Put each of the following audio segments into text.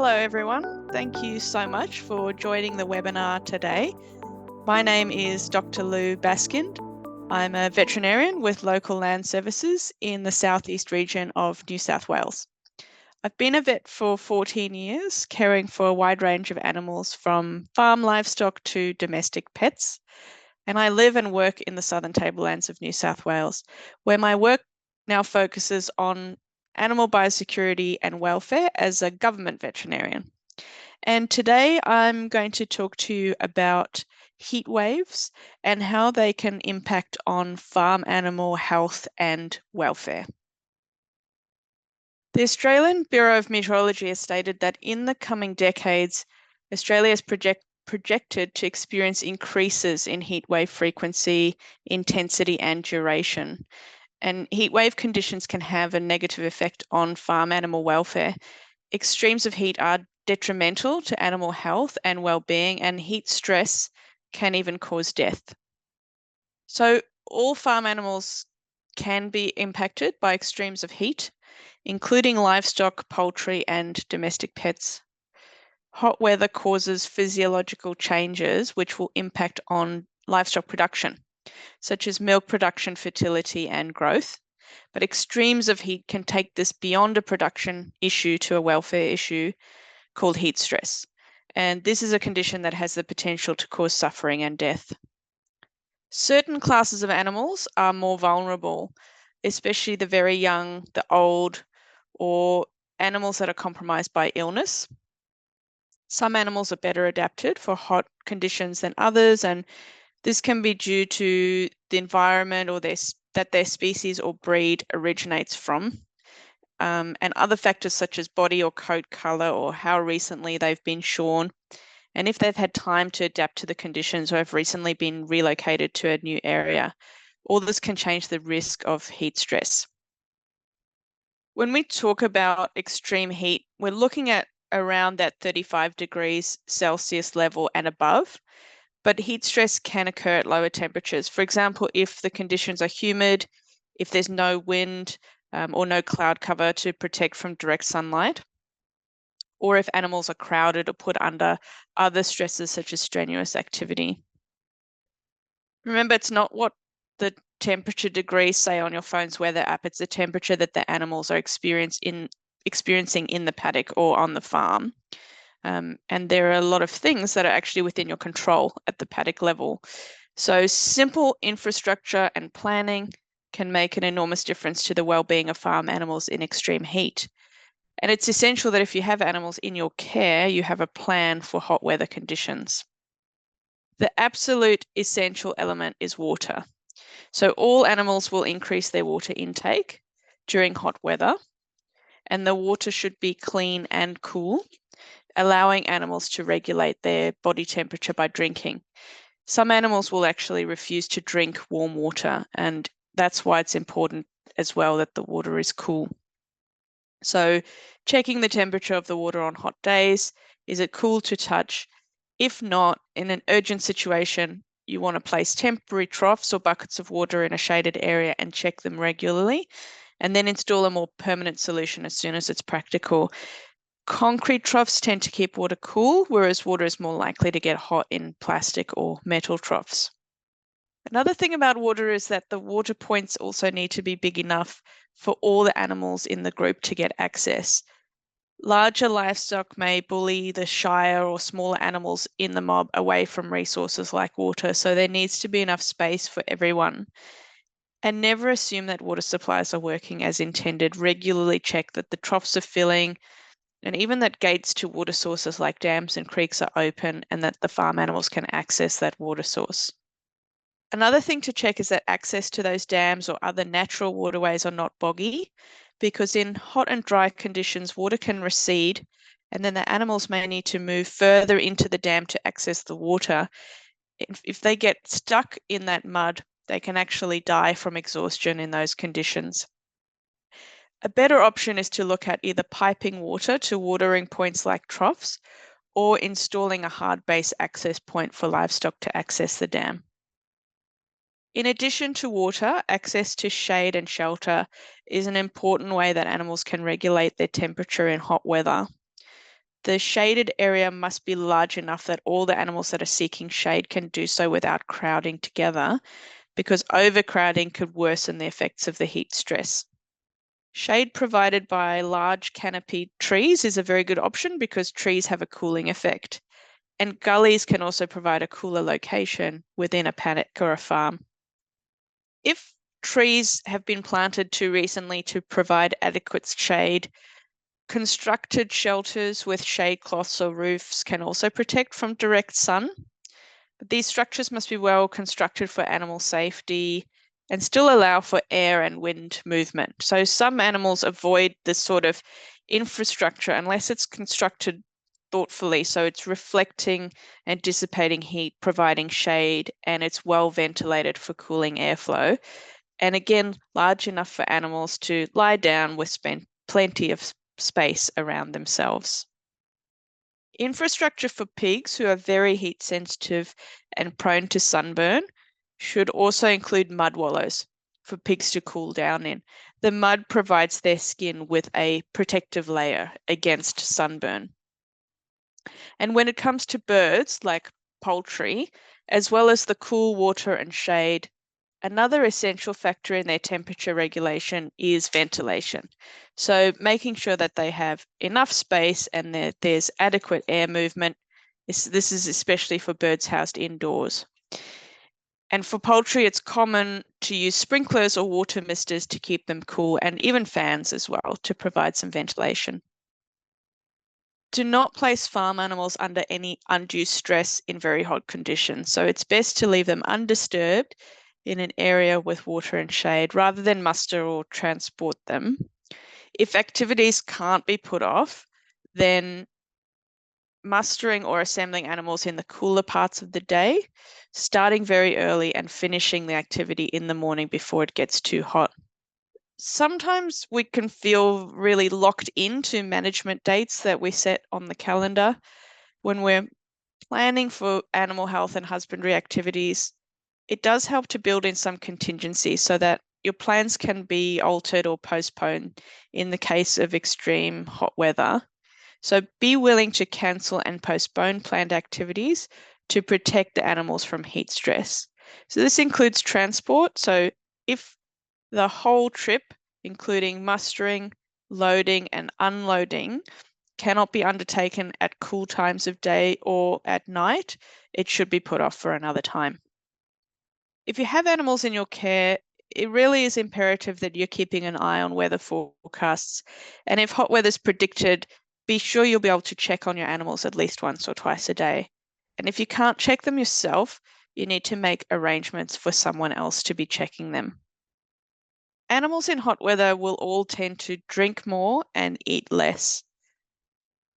Hello everyone, thank you so much for joining the webinar today. My name is Dr. Lou Baskind. I'm a veterinarian with local land services in the South East region of New South Wales. I've been a vet for 14 years, caring for a wide range of animals from farm livestock to domestic pets. And I live and work in the southern tablelands of New South Wales, where my work now focuses on animal biosecurity and welfare as a government veterinarian. And today I'm going to talk to you about heat waves and how they can impact on farm animal health and welfare. The Australian Bureau of Meteorology has stated that in the coming decades, Australia is projected to experience increases in heatwave frequency, intensity, and duration. And heatwave conditions can have a negative effect on farm animal welfare. Extremes of heat are detrimental to animal health and well-being, and heat stress can even cause death. So all farm animals can be impacted by extremes of heat, including livestock, poultry, and domestic pets. Hot weather causes physiological changes which will impact on livestock production, such as milk production, fertility, and growth. But extremes of heat can take this beyond a production issue to a welfare issue called heat stress. And this is a condition that has the potential to cause suffering and death. Certain classes of animals are more vulnerable, especially the very young, the old, or animals that are compromised by illness. Some animals are better adapted for hot conditions than others, and this can be due to the environment or that their species or breed originates from, and other factors such as body or coat color or how recently they've been shorn, and if they've had time to adapt to the conditions or have recently been relocated to a new area. All this can change the risk of heat stress. When we talk about extreme heat, we're looking at around that 35 degrees Celsius level and above. But heat stress can occur at lower temperatures. For example, if the conditions are humid, if there's no wind or no cloud cover to protect from direct sunlight, or if animals are crowded or put under other stresses such as strenuous activity. Remember, it's not what the temperature degrees say on your phone's weather app, it's the temperature that the animals are experiencing in the paddock or on the farm. And there are a lot of things that are actually within your control at the paddock level. So simple infrastructure and planning can make an enormous difference to the well-being of farm animals in extreme heat. And it's essential that if you have animals in your care, you have a plan for hot weather conditions. The absolute essential element is water. So all animals will increase their water intake during hot weather, and the water should be clean and cool, allowing animals to regulate their body temperature by drinking. Some animals will actually refuse to drink warm water, and that's why it's important as well that the water is cool. So checking the temperature of the water on hot days, is it cool to touch? If not, in an urgent situation, you want to place temporary troughs or buckets of water in a shaded area and check them regularly, and then install a more permanent solution as soon as it's practical. Concrete troughs tend to keep water cool, whereas water is more likely to get hot in plastic or metal troughs. Another thing about water is that the water points also need to be big enough for all the animals in the group to get access. Larger livestock may bully the shyer or smaller animals in the mob away from resources like water, so there needs to be enough space for everyone. And never assume that water supplies are working as intended. Regularly check that the troughs are filling, and even that gates to water sources like dams and creeks are open and that the farm animals can access that water source. Another thing to check is that access to those dams or other natural waterways are not boggy, because in hot and dry conditions, water can recede, and then the animals may need to move further into the dam to access the water. If they get stuck in that mud, they can actually die from exhaustion in those conditions. A better option is to look at either piping water to watering points like troughs or installing a hard base access point for livestock to access the dam. In addition to water, access to shade and shelter is an important way that animals can regulate their temperature in hot weather. the shaded area must be large enough that all the animals that are seeking shade can do so without crowding together, because overcrowding could worsen the effects of the heat stress. Shade provided by large canopy trees is a very good option because trees have a cooling effect. And gullies can also provide a cooler location within a paddock or a farm. If trees have been planted too recently to provide adequate shade, constructed shelters with shade cloths or roofs can also protect from direct sun. But these structures must be well constructed for animal safety and still allow for air and wind movement. So some animals avoid this sort of infrastructure unless it's constructed thoughtfully. So it's reflecting and dissipating heat, providing shade, and it's well ventilated for cooling airflow. And again, large enough for animals to lie down with plenty of space around themselves. Infrastructure for pigs who are very heat sensitive and prone to sunburn should also include mud wallows for pigs to cool down in. The mud provides their skin with a protective layer against sunburn. And when it comes to birds like poultry, as well as the cool water and shade, another essential factor in their temperature regulation is ventilation. So making sure that they have enough space and that there's adequate air movement. This is especially for birds housed indoors. And for poultry, it's common to use sprinklers or water misters to keep them cool, and even fans as well to provide some ventilation. Do not place farm animals under any undue stress in very hot conditions. So it's best to leave them undisturbed in an area with water and shade rather than muster or transport them. If activities can't be put off, then mustering or assembling animals in the cooler parts of the day, starting very early and finishing the activity in the morning before it gets too hot. Sometimes we can feel really locked into management dates that we set on the calendar. When we're planning for animal health and husbandry activities, it does help to build in some contingency so that your plans can be altered or postponed in the case of extreme hot weather. So be willing to cancel and postpone planned activities to protect the animals from heat stress. So this includes transport. So if the whole trip, including mustering, loading, and unloading, cannot be undertaken at cool times of day or at night, it should be put off for another time. If you have animals in your care, it really is imperative that you're keeping an eye on weather forecasts. And if hot weather is predicted, be sure you'll be able to check on your animals at least once or twice a day. And if you can't check them yourself, you need to make arrangements for someone else to be checking them. Animals in hot weather will all tend to drink more and eat less.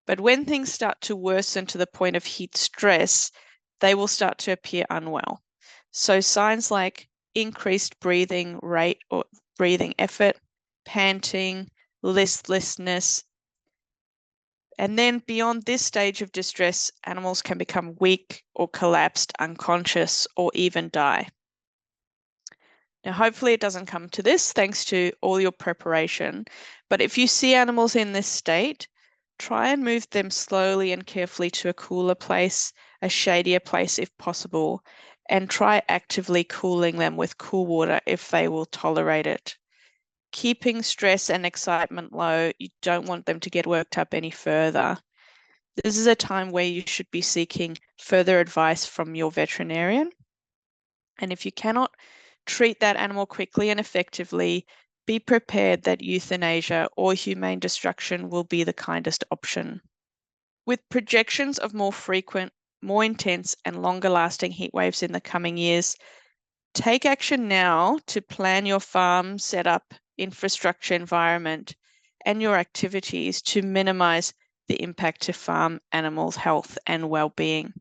But when things start to worsen to the point of heat stress, they will start to appear unwell. So signs like increased breathing rate or breathing effort, panting, listlessness. And then beyond this stage of distress, animals can become weak or collapsed, unconscious, or even die. Now, hopefully it doesn't come to this thanks to all your preparation, but if you see animals in this state, try and move them slowly and carefully to a cooler place, a shadier place if possible, and try actively cooling them with cool water if they will tolerate it. Keeping stress and excitement low, you don't want them to get worked up any further. This is a time where you should be seeking further advice from your veterinarian. And if you cannot treat that animal quickly and effectively, be prepared that euthanasia or humane destruction will be the kindest option. With projections of more frequent, more intense, and longer lasting heat waves in the coming years, take action now to plan your farm setup, infrastructure environment, and your activities to minimize the impact to farm animals' health and well-being.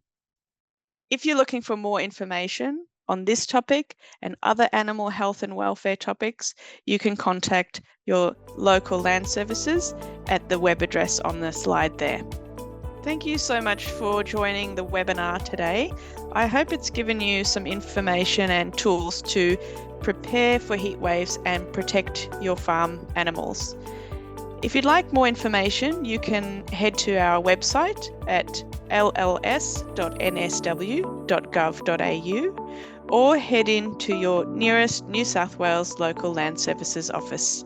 If you're looking for more information on this topic and other animal health and welfare topics, you can contact your local land services at the web address on the slide there. Thank you so much for joining the webinar today. I hope it's given you some information and tools to prepare for heat waves and protect your farm animals. If you'd like more information, you can head to our website at lls.nsw.gov.au or head in to your nearest New South Wales Local Land Services office.